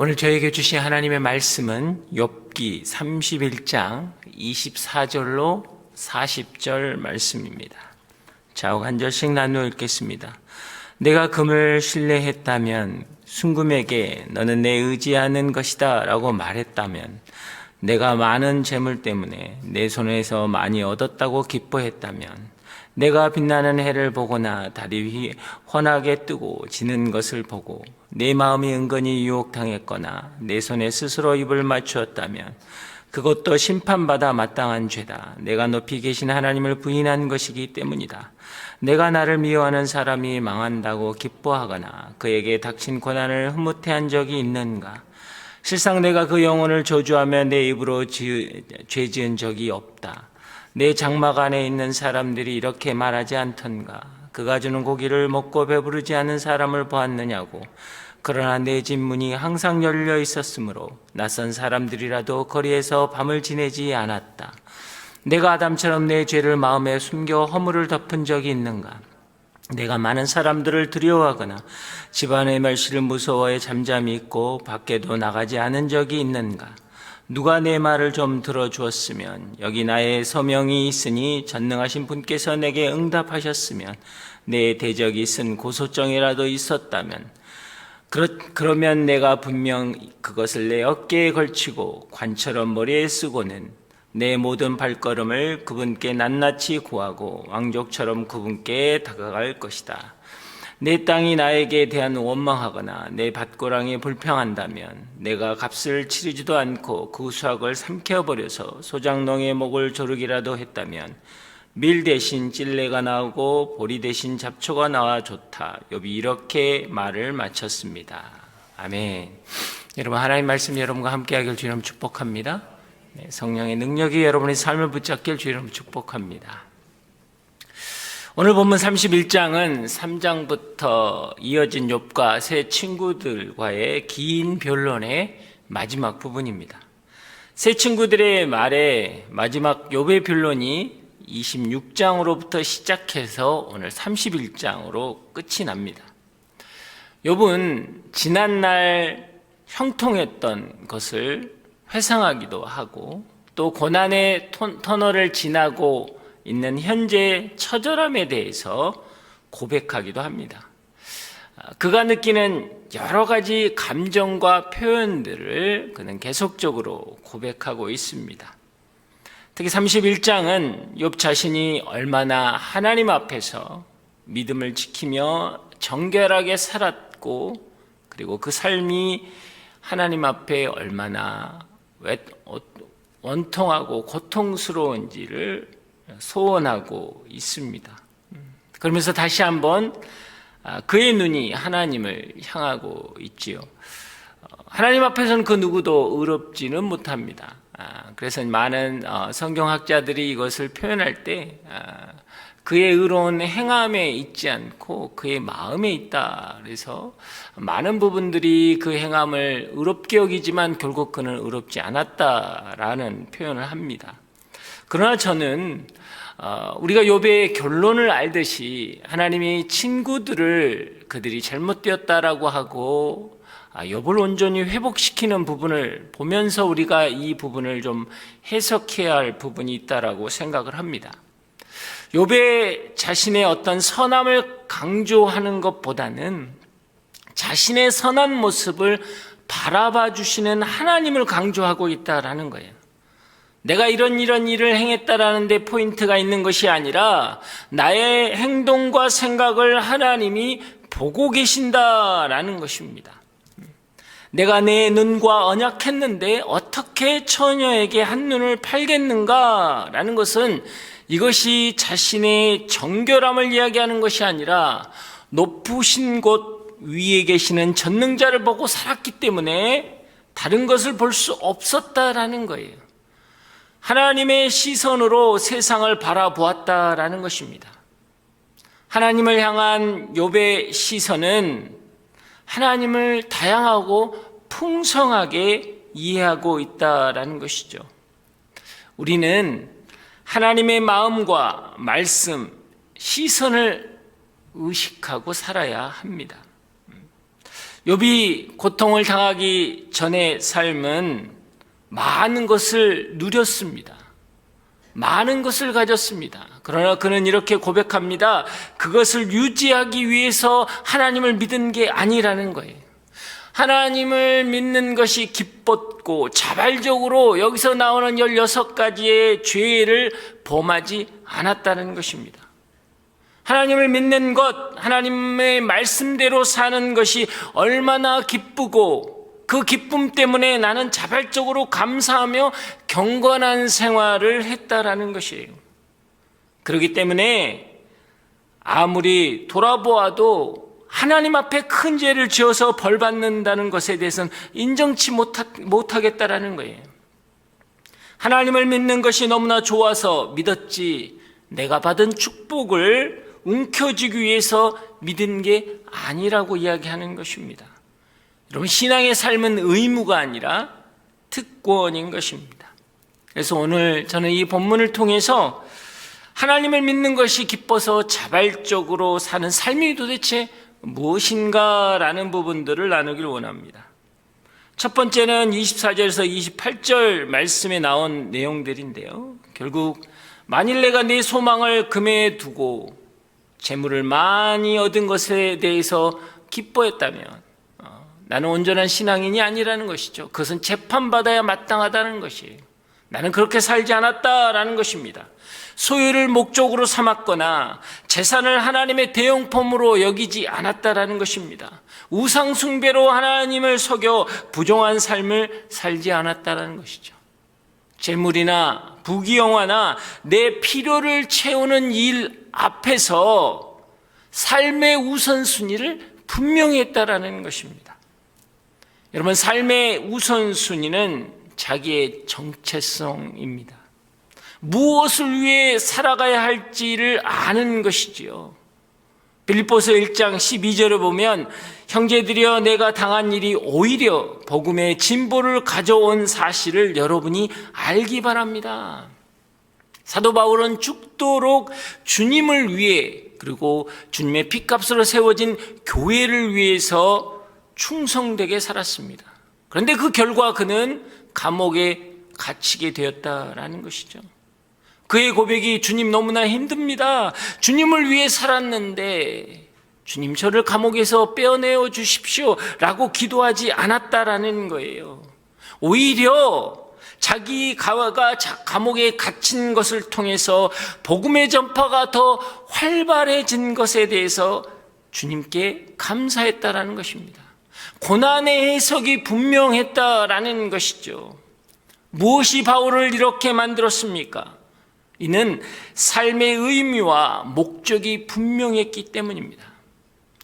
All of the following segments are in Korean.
오늘 저에게 주신 하나님의 말씀은 욥기 31장 24절로 40절 말씀입니다. 좌우 한 절씩 나누어 읽겠습니다. 내가 금을 신뢰했다면, 순금에게 너는 내 의지하는 것이다 라고 말했다면, 내가 많은 재물 때문에 내 손에서 많이 얻었다고 기뻐했다면, 내가 빛나는 해를 보거나 달이 위에 환하게 뜨고 지는 것을 보고 내 마음이 은근히 유혹당했거나 내 손에 스스로 입을 맞추었다면 그것도 심판받아 마땅한 죄다. 내가 높이 계신 하나님을 부인한 것이기 때문이다. 내가 나를 미워하는 사람이 망한다고 기뻐하거나 그에게 닥친 고난을 흐뭇해한 적이 있는가? 실상 내가 그 영혼을 저주하며 내 입으로 죄 지은 적이 없다. 내 장막 안에 있는 사람들이 이렇게 말하지 않던가? 그가 주는 고기를 먹고 배부르지 않은 사람을 보았느냐고. 그러나 내 집 문이 항상 열려 있었으므로 낯선 사람들이라도 거리에서 밤을 지내지 않았다. 내가 아담처럼 내 죄를 마음에 숨겨 허물을 덮은 적이 있는가? 내가 많은 사람들을 두려워하거나 집안의 멸시를 무서워해 잠잠히 있고 밖에도 나가지 않은 적이 있는가? 누가 내 말을 좀 들어주었으면, 여기 나의 서명이 있으니 전능하신 분께서 내게 응답하셨으면, 내 대적이 쓴 고소장이라도 있었다면, 그러면 내가 분명 그것을 내 어깨에 걸치고 관처럼 머리에 쓰고는 내 모든 발걸음을 그분께 낱낱이 구하고 왕족처럼 그분께 다가갈 것이다. 내 땅이 나에게 대한 원망하거나 내 밭고랑이 불평한다면, 내가 값을 치르지도 않고 그 수확을 삼켜버려서 소작농의 목을 조르기라도 했다면, 밀 대신 찔레가 나오고 보리 대신 잡초가 나와 좋다. 욥이 이렇게 말을 마쳤습니다. 아멘. 여러분, 하나님 말씀 여러분과 함께 하길 주님 축복합니다. 성령의 능력이 여러분의 삶을 붙잡길 주님 축복합니다. 오늘 본문 31장은 3장부터 이어진 욥과 세 친구들과의 긴 변론의 마지막 부분입니다. 세 친구들의 말에 마지막 욥의 변론이 26장으로부터 시작해서 오늘 31장으로 끝이 납니다. 욥은 지난날 형통했던 것을 회상하기도 하고, 또 고난의 터널을 지나고 있는 현재의 처절함에 대해서 고백하기도 합니다. 그가 느끼는 여러 가지 감정과 표현들을 그는 계속적으로 고백하고 있습니다. 특히 31장은 욥 자신이 얼마나 하나님 앞에서 믿음을 지키며 정결하게 살았고, 그리고 그 삶이 하나님 앞에 얼마나 원통하고 고통스러운지를 소원하고 있습니다. 그러면서 다시 한번 그의 눈이 하나님을 향하고 있지요. 하나님 앞에서는 그 누구도 의롭지는 못합니다. 그래서 많은 성경학자들이 이것을 표현할 때 그의 의로운 행함에 있지 않고 그의 마음에 있다. 그래서 많은 부분들이 그 행함을 의롭게 여기지만 결국 그는 의롭지 않았다라는 표현을 합니다. 그러나 저는 우리가 욥의 결론을 알듯이 하나님이 친구들을 그들이 잘못되었다라고 하고 욥을 온전히 회복시키는 부분을 보면서 우리가 이 부분을 좀 해석해야 할 부분이 있다라고 생각을 합니다. 욥의 자신의 어떤 선함을 강조하는 것보다는 자신의 선한 모습을 바라봐 주시는 하나님을 강조하고 있다라는 거예요. 내가 이런 일을 행했다라는 데 포인트가 있는 것이 아니라 나의 행동과 생각을 하나님이 보고 계신다라는 것입니다. 내가 내 눈과 언약했는데 어떻게 처녀에게 한눈을 팔겠는가라는 것은 이것이 자신의 정결함을 이야기하는 것이 아니라 높으신 곳 위에 계시는 전능자를 보고 살았기 때문에 다른 것을 볼 수 없었다라는 거예요. 하나님의 시선으로 세상을 바라보았다라는 것입니다. 하나님을 향한 욥의 시선은 하나님을 다양하고 풍성하게 이해하고 있다라는 것이죠. 우리는 하나님의 마음과 말씀, 시선을 의식하고 살아야 합니다. 욥이 고통을 당하기 전의 삶은 많은 것을 누렸습니다. 많은 것을 가졌습니다. 그러나 그는 이렇게 고백합니다. 그것을 유지하기 위해서 하나님을 믿은 게 아니라는 거예요. 하나님을 믿는 것이 기뻤고 자발적으로 여기서 나오는 16가지의 죄를 범하지 않았다는 것입니다. 하나님을 믿는 것, 하나님의 말씀대로 사는 것이 얼마나 기쁘고 그 기쁨 때문에 나는 자발적으로 감사하며 경건한 생활을 했다라는 것이에요. 그렇기 때문에 아무리 돌아보아도 하나님 앞에 큰 죄를 지어서 벌 받는다는 것에 대해서는 인정치 못하겠다라는 거예요. 하나님을 믿는 것이 너무나 좋아서 믿었지 내가 받은 축복을 움켜쥐기 위해서 믿은 게 아니라고 이야기하는 것입니다. 여러분, 신앙의 삶은 의무가 아니라 특권인 것입니다. 그래서 오늘 저는 이 본문을 통해서 하나님을 믿는 것이 기뻐서 자발적으로 사는 삶이 도대체 무엇인가라는 부분들을 나누길 원합니다. 첫 번째는 24절에서 28절 말씀에 나온 내용들인데요. 결국 만일 내가 내 소망을 금에 두고 재물을 많이 얻은 것에 대해서 기뻐했다면 나는 온전한 신앙인이 아니라는 것이죠. 그것은 재판받아야 마땅하다는 것이에요. 나는 그렇게 살지 않았다라는 것입니다. 소유를 목적으로 삼았거나 재산을 하나님의 대용품으로 여기지 않았다라는 것입니다. 우상 숭배로 하나님을 속여 부정한 삶을 살지 않았다라는 것이죠. 재물이나 부귀영화나 내 필요를 채우는 일 앞에서 삶의 우선순위를 분명히 했다라는 것입니다. 여러분, 삶의 우선순위는 자기의 정체성입니다. 무엇을 위해 살아가야 할지를 아는 것이지요. 빌립보서 1장 12절을 보면 형제들이여 내가 당한 일이 오히려 복음의 진보를 가져온 사실을 여러분이 알기 바랍니다. 사도 바울은 죽도록 주님을 위해 그리고 주님의 피값으로 세워진 교회를 위해서 충성되게 살았습니다. 그런데 그 결과 그는 감옥에 갇히게 되었다라는 것이죠. 그의 고백이 주님 너무나 힘듭니다. 주님을 위해 살았는데 주님 저를 감옥에서 빼어내어 주십시오 라고 기도하지 않았다라는 거예요. 오히려 자기가 감옥에 갇힌 것을 통해서 복음의 전파가 더 활발해진 것에 대해서 주님께 감사했다라는 것입니다. 고난의 해석이 분명했다라는 것이죠. 무엇이 바울을 이렇게 만들었습니까? 이는 삶의 의미와 목적이 분명했기 때문입니다.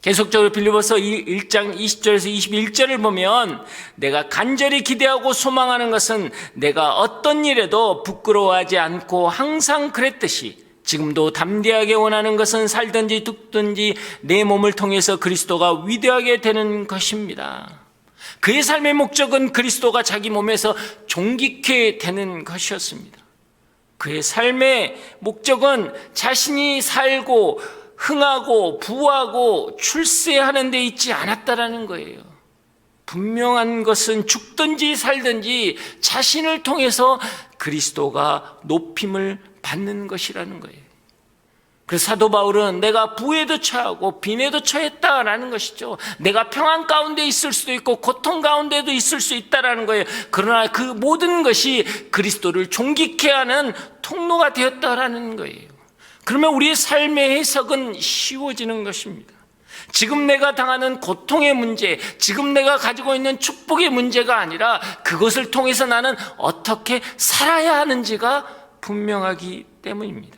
계속적으로 빌립보서 1장 20절에서 21절을 보면 내가 간절히 기대하고 소망하는 것은 내가 어떤 일에도 부끄러워하지 않고 항상 그랬듯이 지금도 담대하게 원하는 것은 살든지 죽든지 내 몸을 통해서 그리스도가 위대하게 되는 것입니다. 그의 삶의 목적은 그리스도가 자기 몸에서 존귀케 되는 것이었습니다. 그의 삶의 목적은 자신이 살고 흥하고 부하고 출세하는 데 있지 않았다라는 거예요. 분명한 것은 죽든지 살든지 자신을 통해서 그리스도가 높임을 받는 것이라는 거예요. 그래서 사도 바울은 내가 부에도 처하고 빈에도 처했다라는 것이죠. 내가 평안 가운데 있을 수도 있고 고통 가운데도 있을 수 있다라는 거예요. 그러나 그 모든 것이 그리스도를 존귀케 하는 통로가 되었다라는 거예요. 그러면 우리의 삶의 해석은 쉬워지는 것입니다. 지금 내가 당하는 고통의 문제, 지금 내가 가지고 있는 축복의 문제가 아니라 그것을 통해서 나는 어떻게 살아야 하는지가 분명하기 때문입니다.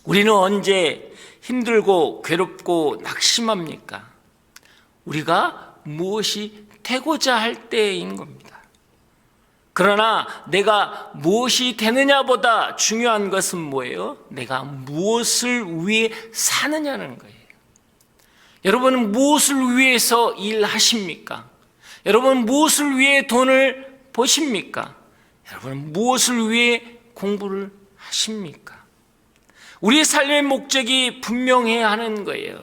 우리는 언제 힘들고 괴롭고 낙심합니까? 우리가 무엇이 되고자 할 때인 겁니다. 그러나 내가 무엇이 되느냐보다 중요한 것은 뭐예요? 내가 무엇을 위해 사느냐는 거예요. 여러분은 무엇을 위해서 일하십니까? 여러분은 무엇을 위해 돈을 버십니까? 여러분은 무엇을 위해 공부를 하십니까? 우리의 삶의 목적이 분명해야 하는 거예요.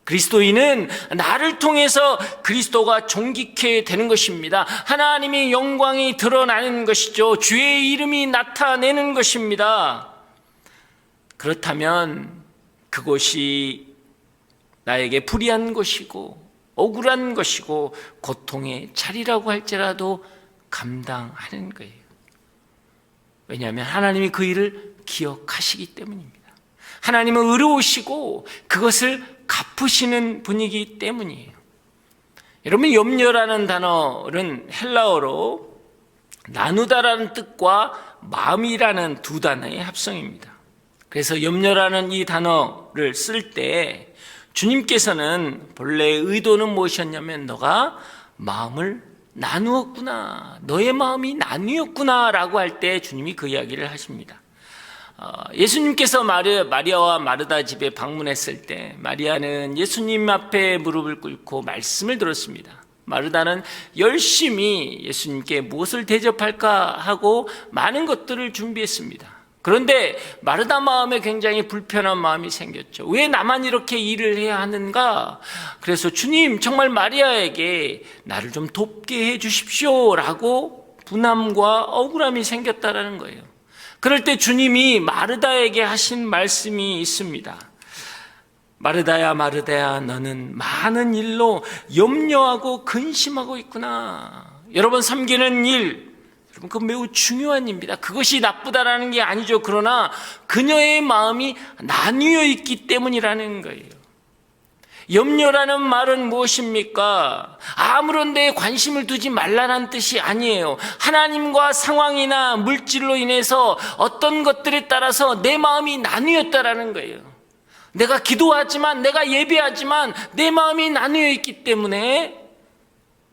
그리스도인은 나를 통해서 그리스도가 존귀케 되는 것입니다. 하나님의 영광이 드러나는 것이죠. 주의 이름이 나타내는 것입니다. 그렇다면 그것이 나에게 불의한 것이고 억울한 것이고 고통의 자리라고 할지라도 감당하는 거예요. 왜냐하면 하나님이 그 일을 기억하시기 때문입니다. 하나님은 의로우시고 그것을 갚으시는 분이기 때문이에요. 여러분, 염려라는 단어는 헬라어로 나누다라는 뜻과 마음이라는 두 단어의 합성입니다. 그래서 염려라는 이 단어를 쓸 때 주님께서는 본래 의도는 무엇이었냐면 너가 마음을 나누었구나, 너의 마음이 나뉘었구나 라고 할 때 주님이 그 이야기를 하십니다. 예수님께서 마리아와 마르다 집에 방문했을 때 마리아는 예수님 앞에 무릎을 꿇고 말씀을 들었습니다. 마르다는 열심히 예수님께 무엇을 대접할까 하고 많은 것들을 준비했습니다. 그런데 마르다 마음에 굉장히 불편한 마음이 생겼죠. 왜 나만 이렇게 일을 해야 하는가? 그래서 주님, 정말 마리아에게 나를 좀 돕게 해 주십시오 라고 분함과 억울함이 생겼다라는 거예요. 그럴 때 주님이 마르다에게 하신 말씀이 있습니다. 마르다야, 마르다야, 너는 많은 일로 염려하고 근심하고 있구나. 여러분, 섬기는 일, 여러분, 그건 매우 중요한 일입니다. 그것이 나쁘다라는 게 아니죠. 그러나 그녀의 마음이 나뉘어 있기 때문이라는 거예요. 염려라는 말은 무엇입니까? 아무런 데에 관심을 두지 말라는 뜻이 아니에요. 하나님과 상황이나 물질로 인해서 어떤 것들에 따라서 내 마음이 나뉘었다라는 거예요. 내가 기도하지만, 내가 예배하지만 내 마음이 나뉘어 있기 때문에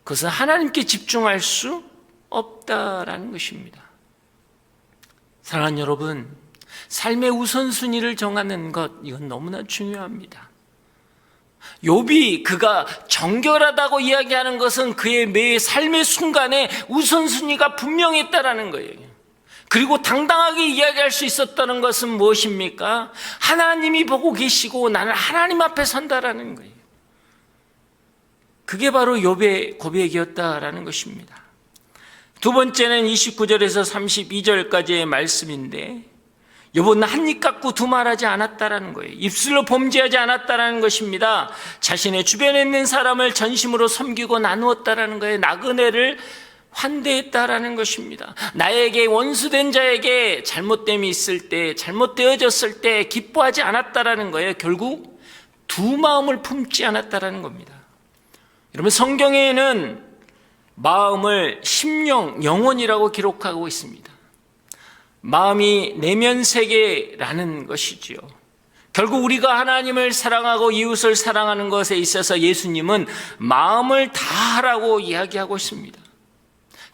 그것은 하나님께 집중할 수 없다라는 것입니다. 사랑하는 여러분, 삶의 우선순위를 정하는 것, 이건 너무나 중요합니다. 욥이 그가 정결하다고 이야기하는 것은 그의 매 삶의 순간에 우선순위가 분명했다라는 거예요. 그리고 당당하게 이야기할 수 있었다는 것은 무엇입니까? 하나님이 보고 계시고 나는 하나님 앞에 선다라는 거예요. 그게 바로 욥의 고백이었다라는 것입니다. 두 번째는 29절에서 32절까지의 말씀인데, 욥은 한 입 갖고 두말하지 않았다라는 거예요. 입술로 범죄하지 않았다라는 것입니다. 자신의 주변에 있는 사람을 전심으로 섬기고 나누었다라는 거예요. 나그네를 환대했다라는 것입니다. 나에게 원수된 자에게 잘못됨이 있을 때, 잘못되어졌을 때 기뻐하지 않았다라는 거예요. 결국 두 마음을 품지 않았다라는 겁니다. 여러분, 성경에는 마음을 심령, 영혼이라고 기록하고 있습니다. 마음이 내면 세계라는 것이지요. 결국 우리가 하나님을 사랑하고 이웃을 사랑하는 것에 있어서 예수님은 마음을 다하라고 이야기하고 있습니다.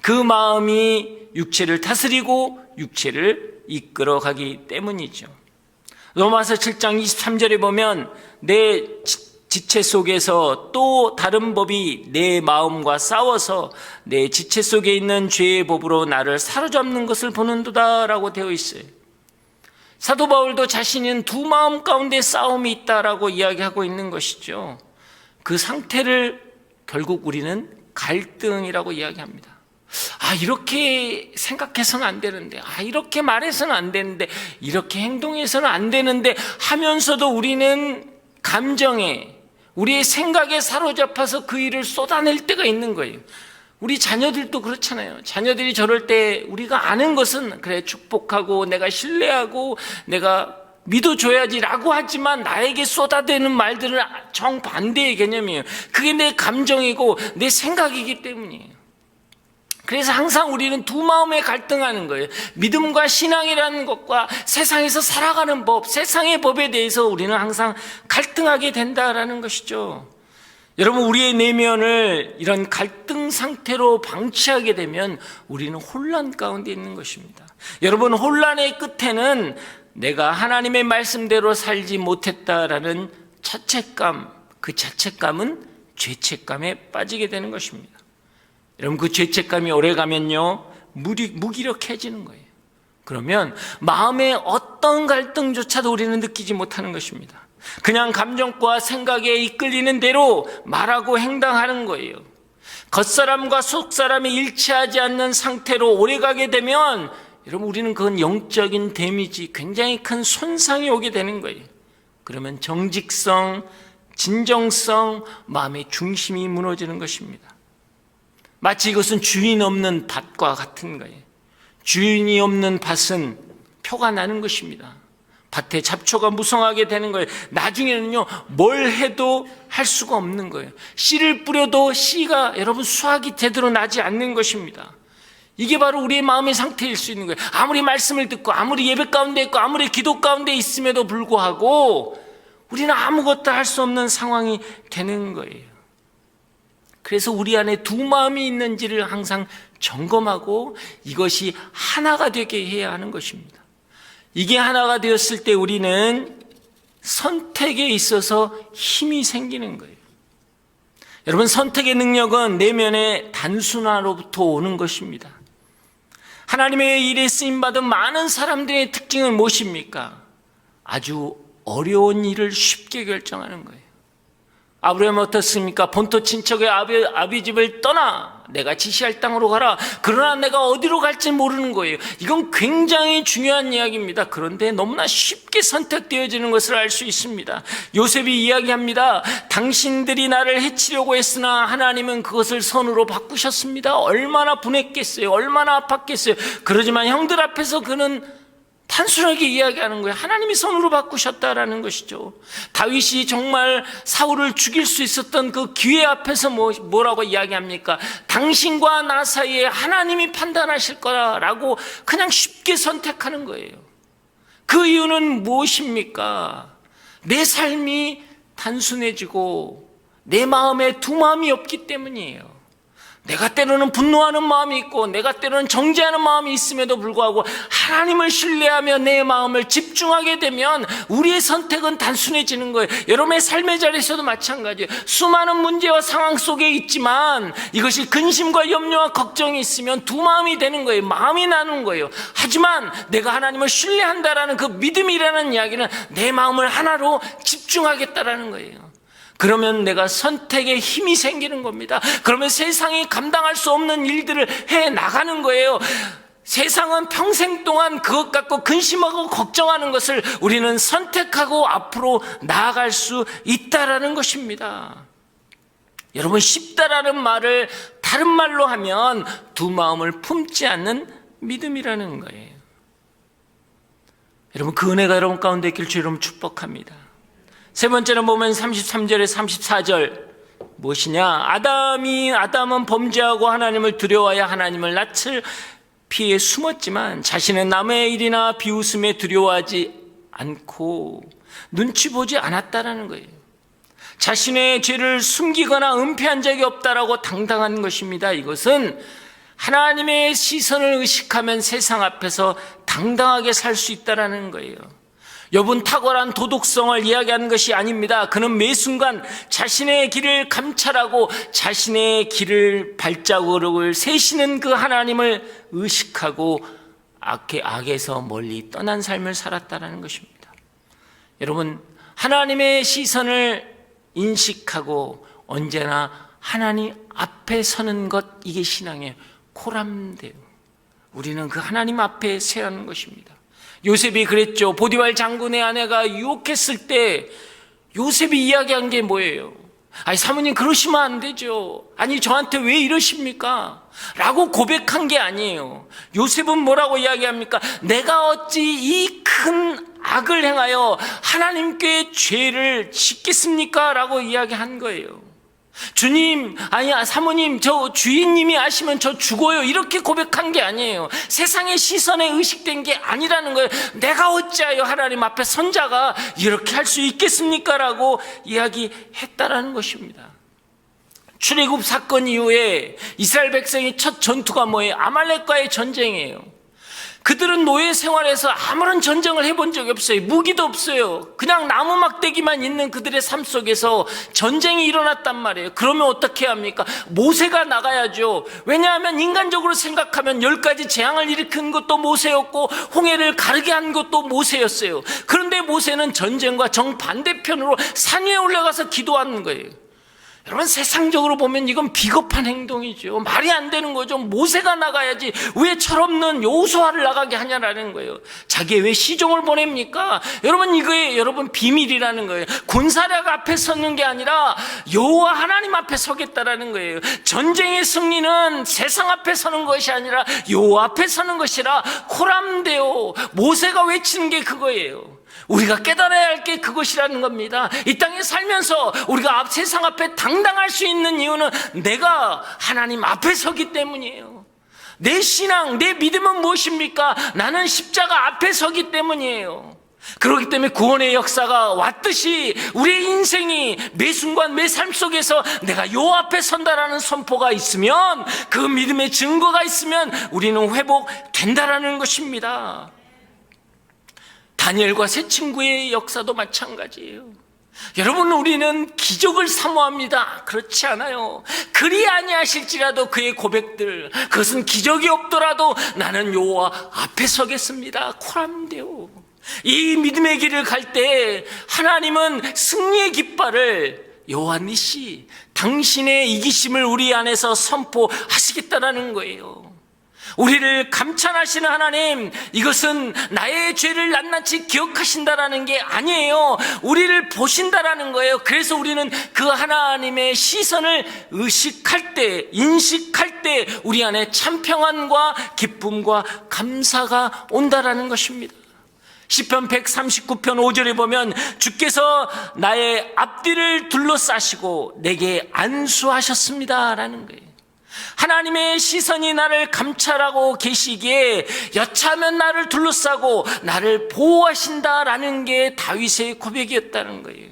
그 마음이 육체를 다스리고 육체를 이끌어가기 때문이죠. 로마서 7장 23절에 보면 내 지체 속에서 또 다른 법이 내 마음과 싸워서 내 지체 속에 있는 죄의 법으로 나를 사로잡는 것을 보는도다 라고 되어 있어요. 사도 바울도 자신은 두 마음 가운데 싸움이 있다라고 이야기하고 있는 것이죠. 그 상태를 결국 우리는 갈등이라고 이야기합니다. 이렇게 생각해서는 안 되는데, 이렇게 말해서는 안 되는데, 이렇게 행동해서는 안 되는데 하면서도 우리는 감정에, 우리의 생각에 사로잡혀서 그 일을 쏟아낼 때가 있는 거예요. 우리 자녀들도 그렇잖아요. 자녀들이 저럴 때 우리가 아는 것은 그래, 축복하고 내가 신뢰하고 내가 믿어줘야지라고 하지만 나에게 쏟아대는 말들은 정반대의 개념이에요. 그게 내 감정이고 내 생각이기 때문이에요. 그래서 항상 우리는 두 마음에 갈등하는 거예요. 믿음과 신앙이라는 것과 세상에서 살아가는 법, 세상의 법에 대해서 우리는 항상 갈등하게 된다라는 것이죠. 여러분, 우리의 내면을 이런 갈등 상태로 방치하게 되면 우리는 혼란 가운데 있는 것입니다. 여러분, 혼란의 끝에는 내가 하나님의 말씀대로 살지 못했다라는 자책감, 그 자책감은 죄책감에 빠지게 되는 것입니다. 여러분, 그 죄책감이 오래가면요 무기력해지는 거예요. 그러면 마음의 어떤 갈등조차도 우리는 느끼지 못하는 것입니다. 그냥 감정과 생각에 이끌리는 대로 말하고 행동하는 거예요. 겉사람과 속사람이 일치하지 않는 상태로 오래가게 되면 여러분, 우리는 그건 영적인 데미지, 굉장히 큰 손상이 오게 되는 거예요. 그러면 정직성, 진정성, 마음의 중심이 무너지는 것입니다. 마치 이것은 주인 없는 밭과 같은 거예요. 주인이 없는 밭은 표가 나는 것입니다. 밭에 잡초가 무성하게 되는 거예요. 나중에는요, 뭘 해도 할 수가 없는 거예요. 씨를 뿌려도 씨가 여러분 수확이 제대로 나지 않는 것입니다. 이게 바로 우리의 마음의 상태일 수 있는 거예요. 아무리 말씀을 듣고 아무리 예배 가운데 있고 아무리 기도 가운데 있음에도 불구하고 우리는 아무것도 할 수 없는 상황이 되는 거예요. 그래서 우리 안에 두 마음이 있는지를 항상 점검하고 이것이 하나가 되게 해야 하는 것입니다. 이게 하나가 되었을 때 우리는 선택에 있어서 힘이 생기는 거예요. 여러분, 선택의 능력은 내면의 단순화로부터 오는 것입니다. 하나님의 일에 쓰임받은 많은 사람들의 특징은 무엇입니까? 아주 어려운 일을 쉽게 결정하는 거예요. 아브라함은 어떻습니까? 본토 친척의 아비 집을 떠나 내가 지시할 땅으로 가라. 그러나 내가 어디로 갈지 모르는 거예요. 이건 굉장히 중요한 이야기입니다. 그런데 너무나 쉽게 선택되어지는 것을 알 수 있습니다. 요셉이 이야기합니다. 당신들이 나를 해치려고 했으나 하나님은 그것을 선으로 바꾸셨습니다. 얼마나 분했겠어요. 얼마나 아팠겠어요. 그러지만 형들 앞에서 그는 단순하게 이야기하는 거예요. 하나님이 선으로 바꾸셨다라는 것이죠. 다윗이 정말 사울을 죽일 수 있었던 그 기회 앞에서 뭐라고 이야기합니까? 당신과 나 사이에 하나님이 판단하실 거라고 그냥 쉽게 선택하는 거예요. 그 이유는 무엇입니까? 내 삶이 단순해지고 내 마음에 두 마음이 없기 때문이에요. 내가 때로는 분노하는 마음이 있고 내가 때로는 정죄하는 마음이 있음에도 불구하고 하나님을 신뢰하며 내 마음을 집중하게 되면 우리의 선택은 단순해지는 거예요. 여러분의 삶의 자리에서도 마찬가지예요. 수많은 문제와 상황 속에 있지만 이것이 근심과 염려와 걱정이 있으면 두 마음이 되는 거예요. 마음이 나는 거예요. 하지만 내가 하나님을 신뢰한다라는 그 믿음이라는 이야기는 내 마음을 하나로 집중하겠다라는 거예요. 그러면 내가 선택에 힘이 생기는 겁니다. 그러면 세상이 감당할 수 없는 일들을 해 나가는 거예요. 세상은 평생 동안 그것 갖고 근심하고 걱정하는 것을 우리는 선택하고 앞으로 나아갈 수 있다라는 것입니다. 여러분, 쉽다라는 말을 다른 말로 하면 두 마음을 품지 않는 믿음이라는 거예요. 여러분, 그 은혜가 여러분 가운데 있길 주 여러분 축복합니다. 세 번째는 보면 33절에 34절 무엇이냐? 아담은 범죄하고 하나님을 두려워하여 하나님을 낯을 피해 숨었지만 자신은 남의 일이나 비웃음에 두려워하지 않고 눈치 보지 않았다라는 거예요. 자신의 죄를 숨기거나 은폐한 적이 없다라고 당당한 것입니다. 이것은 하나님의 시선을 의식하면 세상 앞에서 당당하게 살 수 있다라는 거예요. 욥은 탁월한 도덕성을 이야기하는 것이 아닙니다. 그는 매 순간 자신의 길을 감찰하고 자신의 길을 발자국을 세시는 그 하나님을 의식하고 악에서 멀리 떠난 삶을 살았다는 것입니다. 여러분, 하나님의 시선을 인식하고 언제나 하나님 앞에 서는 것, 이게 신앙의 코람대요. 우리는 그 하나님 앞에 서야 하는 것입니다. 요셉이 그랬죠. 보디발 장군의 아내가 유혹했을 때 요셉이 이야기한 게 뭐예요? 아니, 사모님 그러시면 안 되죠. 아니, 저한테 왜 이러십니까? 라고 고백한 게 아니에요. 요셉은 뭐라고 이야기합니까? 내가 어찌 이 큰 악을 행하여 하나님께 죄를 짓겠습니까? 라고 이야기한 거예요. 주님, 아니 사모님, 저 주인님이 아시면 저 죽어요, 이렇게 고백한 게 아니에요. 세상의 시선에 의식된 게 아니라는 거예요. 내가 어찌하여 하나님 앞에 선자가 이렇게 할 수 있겠습니까? 라고 이야기했다라는 것입니다. 출애굽 사건 이후에 이스라엘 백성의 첫 전투가 뭐예요? 아말렉과의 전쟁이에요. 그들은 노예 생활에서 아무런 전쟁을 해본 적이 없어요. 무기도 없어요. 그냥 나무 막대기만 있는 그들의 삶 속에서 전쟁이 일어났단 말이에요. 그러면 어떻게 합니까? 모세가 나가야죠. 왜냐하면 인간적으로 생각하면 10가지 재앙을 일으킨 것도 모세였고 홍해를 가르게 한 것도 모세였어요. 그런데 모세는 전쟁과 정반대편으로 산 위에 올라가서 기도하는 거예요. 여러분, 세상적으로 보면 이건 비겁한 행동이죠. 말이 안 되는 거죠. 모세가 나가야지 왜 철없는 여호수아를 나가게 하냐라는 거예요. 자기 왜 시종을 보냅니까? 여러분, 이거에 여러분 비밀이라는 거예요. 군사력 앞에 서는 게 아니라 여호와 하나님 앞에 서겠다라는 거예요. 전쟁의 승리는 세상 앞에 서는 것이 아니라 여호와 앞에 서는 것이라 코람데오. 모세가 외치는 게 그거예요. 우리가 깨달아야 할 게 그것이라는 겁니다. 이 땅에 살면서 우리가 세상 앞에 당당할 수 있는 이유는 내가 하나님 앞에 서기 때문이에요. 내 신앙, 내 믿음은 무엇입니까? 나는 십자가 앞에 서기 때문이에요. 그렇기 때문에 구원의 역사가 왔듯이 우리의 인생이 매 순간 매 삶 속에서 내가 요 앞에 선다라는 선포가 있으면, 그 믿음의 증거가 있으면 우리는 회복된다라는 것입니다. 다니엘과 세 친구의 역사도 마찬가지예요. 여러분, 우리는 기적을 사모합니다. 그렇지 않아요. 그리 아니하실지라도 그의 고백들, 그것은 기적이 없더라도 나는 여호와 앞에 서겠습니다. 코람데오. 이 믿음의 길을 갈 때 하나님은 승리의 깃발을 여호와 니시, 당신의 이기심을 우리 안에서 선포하시겠다라는 거예요. 우리를 감찰하시는 하나님, 이것은 나의 죄를 낱낱이 기억하신다라는 게 아니에요. 우리를 보신다라는 거예요. 그래서 우리는 그 하나님의 시선을 의식할 때, 인식할 때 우리 안에 참 평안과 기쁨과 감사가 온다라는 것입니다. 시편 139편 5절에 보면 주께서 나의 앞뒤를 둘러싸시고 내게 안수하셨습니다 라는 거예요. 하나님의 시선이 나를 감찰하고 계시기에 여차하면 나를 둘러싸고 나를 보호하신다라는 게 다윗의 고백이었다는 거예요.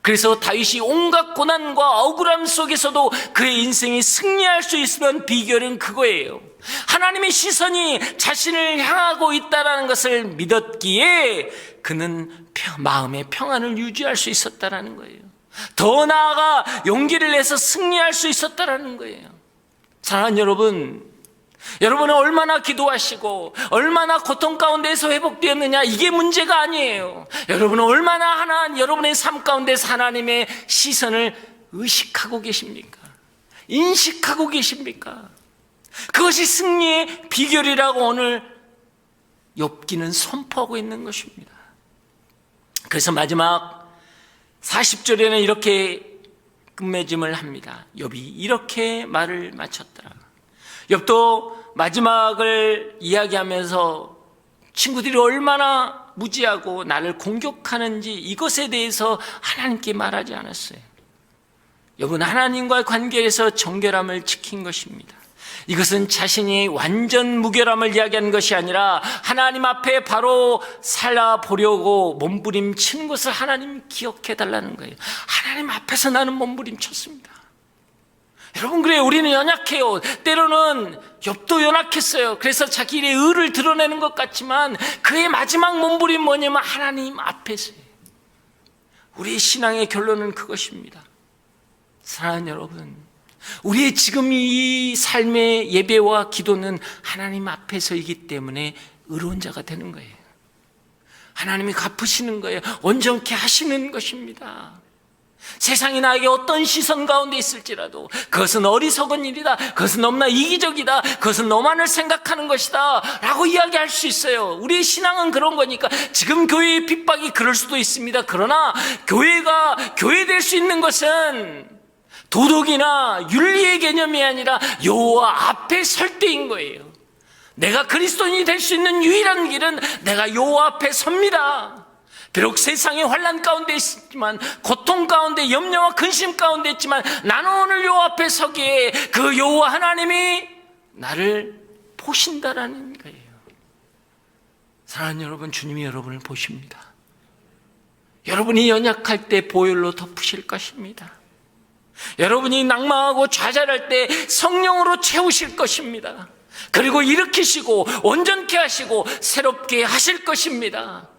그래서 다윗이 온갖 고난과 억울함 속에서도 그의 인생이 승리할 수 있으면 비결은 그거예요. 하나님의 시선이 자신을 향하고 있다는 것을 믿었기에 그는 마음의 평안을 유지할 수 있었다는 거예요. 더 나아가 용기를 내서 승리할 수 있었다는 거예요. 사랑하는 여러분, 여러분은 얼마나 기도하시고 얼마나 고통 가운데에서 회복되었느냐, 이게 문제가 아니에요. 여러분은 얼마나 여러분의 삶 가운데서 하나님의 시선을 의식하고 계십니까? 인식하고 계십니까? 그것이 승리의 비결이라고 오늘 욥기는 선포하고 있는 것입니다. 그래서 마지막 40절에는 이렇게 끝맺음을 합니다. 욥이 이렇게 말을 마쳤더라. 욥도 마지막을 이야기하면서 친구들이 얼마나 무지하고 나를 공격하는지 이것에 대해서 하나님께 말하지 않았어요. 욥은 하나님과의 관계에서 정결함을 지킨 것입니다. 이것은 자신이 완전 무결함을 이야기하는 것이 아니라 하나님 앞에 바로 살아보려고 몸부림치는 것을 하나님 기억해달라는 거예요. 하나님 앞에서 나는 몸부림쳤습니다. 여러분, 그래요. 우리는 연약해요. 때로는 욥도 연약했어요. 그래서 자기의 의를 드러내는 것 같지만 그의 마지막 몸부림 뭐냐면 하나님 앞에서요. 우리의 신앙의 결론은 그것입니다. 사랑하는 여러분, 우리의 지금 이 삶의 예배와 기도는 하나님 앞에서이기 때문에 의로운 자가 되는 거예요. 하나님이 갚으시는 거예요. 온전케 하시는 것입니다. 세상이 나에게 어떤 시선 가운데 있을지라도 그것은 어리석은 일이다, 그것은 너무나 이기적이다, 그것은 너만을 생각하는 것이다 라고 이야기할 수 있어요. 우리의 신앙은 그런 거니까. 지금 교회의 핍박이 그럴 수도 있습니다. 그러나 교회가 교회 될 수 있는 것은 도덕이나 윤리의 개념이 아니라 여호와 앞에 설 때인 거예요. 내가 그리스도인이 될 수 있는 유일한 길은 내가 여호와 앞에 섭니다. 비록 세상의 환난 가운데 있지만, 고통 가운데, 염려와 근심 가운데 있지만 나는 오늘 여호와 앞에 서기에 그 여호와 하나님이 나를 보신다라는 거예요. 사랑하는 여러분, 주님이 여러분을 보십니다. 여러분이 연약할 때 보혈로 덮으실 것입니다. 여러분이 낭망하고 좌절할 때 성령으로 채우실 것입니다. 그리고 일으키시고 온전케 하시고 새롭게 하실 것입니다.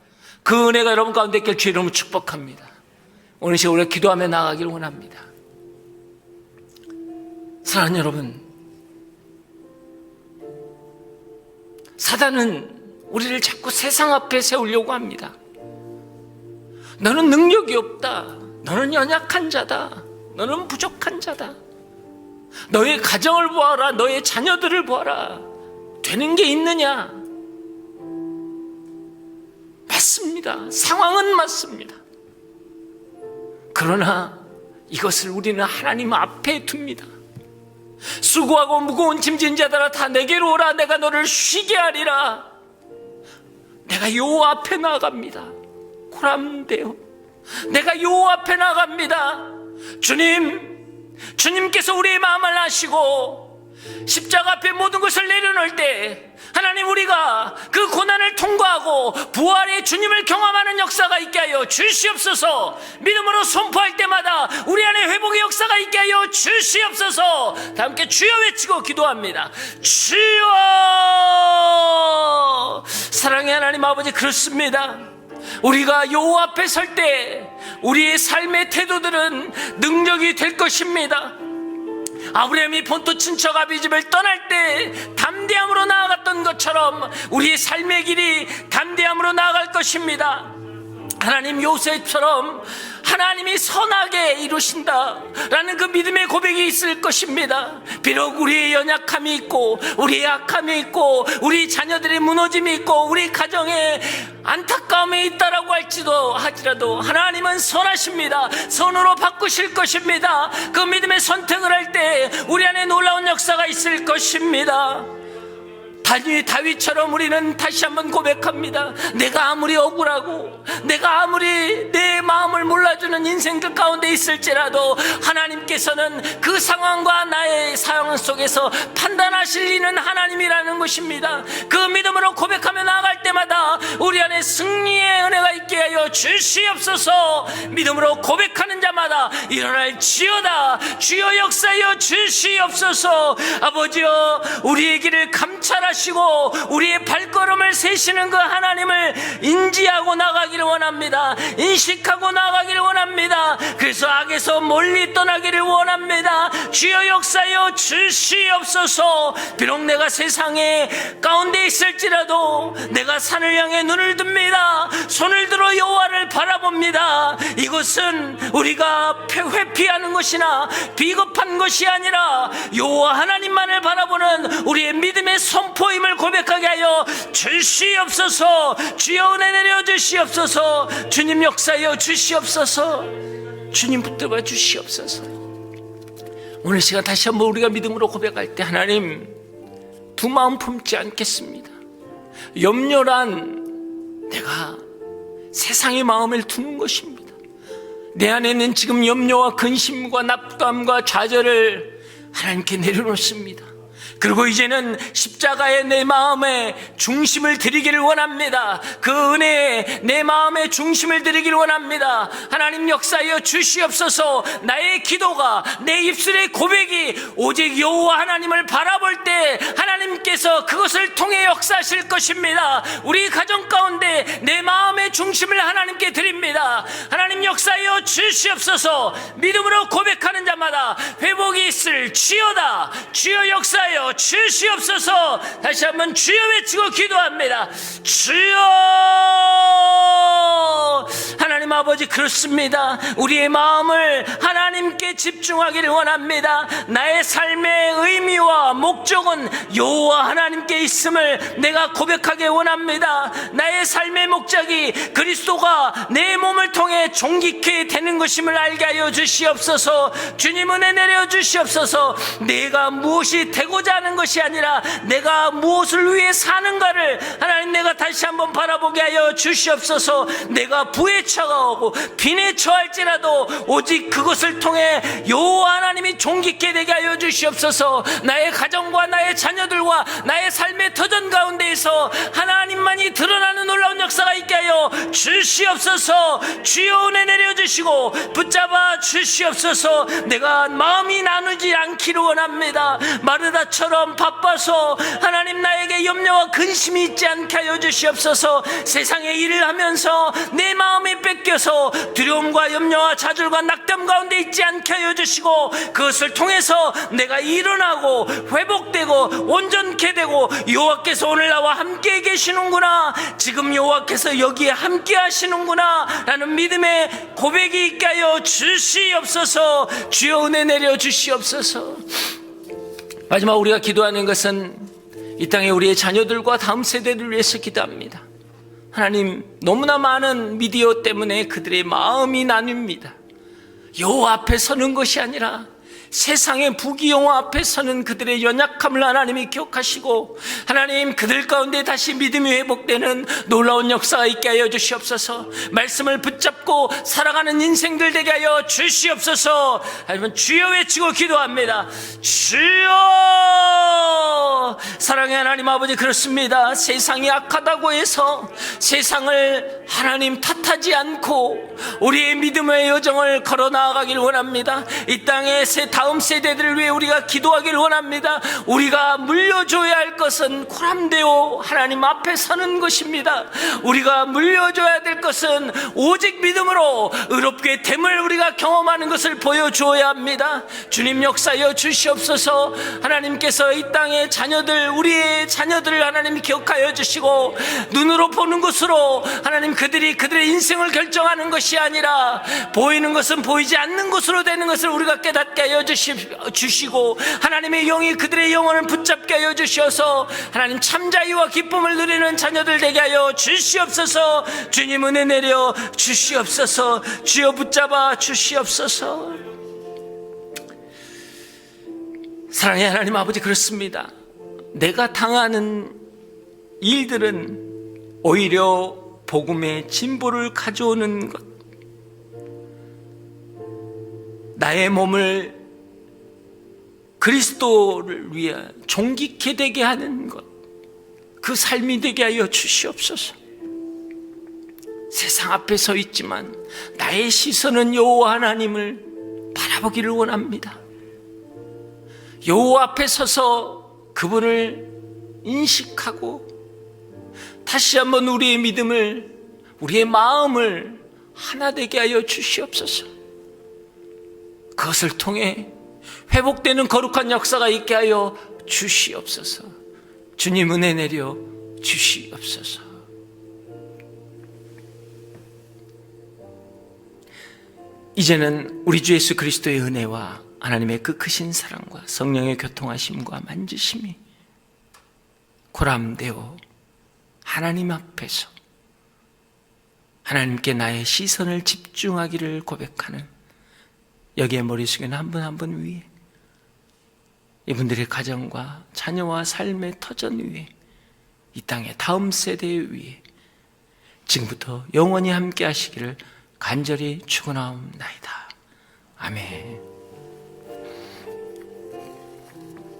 그 은혜가 여러분 가운데 있길 주의 이름으로 축복합니다. 오늘 시간 우리가 기도하며 나아가기를 원합니다. 사랑하는 여러분, 사단은 우리를 자꾸 세상 앞에 세우려고 합니다. 너는 능력이 없다. 너는 연약한 자다. 너는 부족한 자다. 너의 가정을 보아라. 너의 자녀들을 보아라. 되는 게 있느냐? 맞습니다. 상황은 맞습니다. 그러나 이것을 우리는 하나님 앞에 둡니다. 수고하고 무거운 짐진 자들아 다 내게로 오라. 내가 너를 쉬게 하리라. 내가 여호와 앞에 나아갑니다. 고람되어 내가 여호와 앞에 나아갑니다. 주님께서 우리의 마음을 아시고 십자가 앞에 모든 것을 내려놓을 때 하나님, 우리가 그 고난을 통과하고 부활의 주님을 경험하는 역사가 있게 하여 주시옵소서. 믿음으로 선포할 때마다 우리 안에 회복의 역사가 있게 하여 주시옵소서. 다 함께 주여 외치고 기도합니다. 주여! 사랑의 하나님 아버지, 그렇습니다. 우리가 여호와 앞에 설 때 우리의 삶의 태도들은 능력이 될 것입니다. 아브라함이 본토 친척 아비집을 떠날 때 담대함으로 나아갔던 것처럼 우리의 삶의 길이 담대함으로 나아갈 것입니다. 하나님, 요셉처럼 하나님이 선하게 이루신다라는 그 믿음의 고백이 있을 것입니다. 비록 우리의 연약함이 있고 우리의 약함이 있고 우리 자녀들의 무너짐이 있고 우리 가정에 안타까움이 있다라고 하지라도 하나님은 선하십니다. 선으로 바꾸실 것입니다. 그 믿음의 선택을 할 때 우리 안에 놀라운 역사가 있을 것입니다. 다윗처럼 우리는 다시 한번 고백합니다. 내가 아무리 억울하고 내가 아무리 내 마음을 몰라주는 인생들 가운데 있을지라도 하나님께서는 그 상황과 나의 상황 속에서 판단하실 이는 하나님이라는 것입니다. 그 믿음으로 고백하며 나아갈 때마다 우리 안에 승리의 은혜가 있게 하여 주시옵소서. 믿음으로 고백하는 자마다 일어날지어다. 주여 역사하여 주시옵소서. 아버지여, 우리의 길을 감찰하시고 우리의 발걸음을 세시는 그 하나님을 인지하고 나가기를 원합니다. 인식하고 나가기를 원합니다. 그래서 악에서 멀리 떠나기를 원합니다. 주여 역사여 주시옵소서. 비록 내가 세상에 가운데 있을지라도 내가 산을 향해 눈을 듭니다. 손을 들어 여호와를 바라봅니다. 이것은 우리가 회피하는 것이나 비겁한 것이 아니라 여호와 하나님만을 바라보는 우리의 믿음의 선포 임을 고백하게 하여 주시옵소서. 주여 은혜 내려 주시옵소서. 주님 역사여 주시옵소서. 주님 붙들어 주시옵소서. 오늘 시간 다시 한번 우리가 믿음으로 고백할 때 하나님, 두 마음 품지 않겠습니다. 염려란 내가 세상의 마음을 두는 것입니다. 내 안에는 지금 염려와 근심과 낙담과 좌절을 하나님께 내려놓습니다. 그리고 이제는 십자가에 내 마음의 중심을 드리기를 원합니다. 그 은혜에 내 마음의 중심을 드리기를 원합니다. 하나님 역사하여 주시옵소서. 나의 기도가, 내 입술의 고백이 오직 여호와 하나님을 바라볼 때 하나님께서 그것을 통해 역사하실 것입니다. 우리 가정 가운데 내 마음의 중심을 하나님께 드립니다. 하나님 역사하여 주시옵소서. 믿음으로 고백하는 자마다 회복이 있을지어다. 주여 역사하여 주시옵소서. 다시 한번 주여 외치고 기도합니다. 주여! 하나님 아버지, 그렇습니다. 우리의 마음을 하나님께 집중하기를 원합니다. 나의 삶의 의미와 목적은 여호와 하나님께 있음을 내가 고백하기 원합니다. 나의 삶의 목적이 그리스도가 내 몸을 통해 존귀케 되는 것임을 알게 하여 주시옵소서. 주님 은혜 내려 주시옵소서. 내가 무엇이 되고자 하는 것이 아니라 내가 무엇을 위해 사는가를 하나님, 내가 다시 한번 바라보게 하여 주시옵소서. 내가 부에 처하고 빈에 처할지라도 오직 그것을 통해 여호와 하나님이 존귀케 되게 하여 주시옵소서. 나의 가정 가정과 나의 자녀들과 나의 삶의 터전 가운데에서 하나님만이 드러나는 놀라운 역사가 있게 하여 주시옵소서. 주여 은혜 내려주시고 붙잡아 주시옵소서. 내가 마음이 나누지 않기를 원합니다. 마르다처럼 바빠서 하나님 나에게 염려와 근심이 있지 않게 하여 주시옵소서. 세상의 일을 하면서 내 마음이 뺏겨서 두려움과 염려와 좌절과 낙담 가운데 있지 않게 하여 주시고 그것을 통해서 내가 일어나고 회복되고 온전케 되고 여호와께서 오늘 나와 함께 계시는구나, 지금 여호와께서 여기에 함께 하시는구나 라는 믿음의 고백이 있게 하여 주시옵소서. 주여 은혜 내려 주시옵소서. 마지막 우리가 기도하는 것은 이 땅에 우리의 자녀들과 다음 세대를 위해서 기도합니다. 하나님, 너무나 많은 미디어 때문에 그들의 마음이 나뉩니다. 여호와 앞에 서는 것이 아니라 세상의 부귀영화 앞에 서는 그들의 연약함을 하나님이 기억하시고 하나님, 그들 가운데 다시 믿음이 회복되는 놀라운 역사가 있게 하여 주시옵소서. 말씀을 붙잡고 살아가는 인생들 되게 하여 주시옵소서. 하나님, 주여 외치고 기도합니다. 주여! 사랑의 하나님 아버지, 그렇습니다. 세상이 악하다고 해서 세상을 하나님 탓하지 않고 우리의 믿음의 여정을 걸어 나아가길 원합니다. 이 땅의 다음 세대들을 위해 우리가 기도하길 원합니다. 우리가 물려줘야 할 것은 코람되어 하나님 앞에 서는 것입니다. 우리가 물려줘야 될 것은 오직 믿음으로 의롭게 됨을 우리가 경험하는 것을 보여주어야 합니다. 주님, 역사여 주시옵소서. 하나님께서 이 땅의 자녀들, 우리의 자녀들을 하나님 기억하여 주시고 눈으로 보는 것으로 하나님 그들의 인생을 결정하는 것이 아니라 보이는 것은 보이지 않는 것으로 되는 것을 우리가 깨닫게 하여 주시고 하나님의 영이 그들의 영혼을 붙잡게 하여 주셔서 하나님 참 자유와 기쁨을 누리는 자녀들 되게 하여 주시옵소서. 주님, 은혜 내려 주시옵소서. 주여 붙잡아 주시옵소서. 사랑의 하나님 아버지, 그렇습니다. 내가 당하는 일들은 오히려 복음의 진보를 가져오는 것, 나의 몸을 그리스도를 위해 존귀케 되게 하는 것, 그 삶이 되게 하여 주시옵소서. 세상 앞에 서 있지만 나의 시선은 여호와 하나님을 바라보기를 원합니다. 여호와 앞에 서서 그분을 인식하고 다시 한번 우리의 믿음을, 우리의 마음을 하나 되게 하여 주시옵소서. 그것을 통해 회복되는 거룩한 역사가 있게 하여 주시옵소서. 주님, 은혜 내려 주시옵소서. 이제는 우리 주 예수 그리스도의 은혜와 하나님의 그 크신 사랑과 성령의 교통하심과 만지심이 고람되어 하나님 앞에서 하나님께 나의 시선을 집중하기를 고백하는 여기에 머릿속에는 한 분 한 분 위에 이분들의 가정과 자녀와 삶의 터전 위에 이 땅의 다음 세대 위에 지금부터 영원히 함께 하시기를 간절히 축원하옵나이다. 아멘.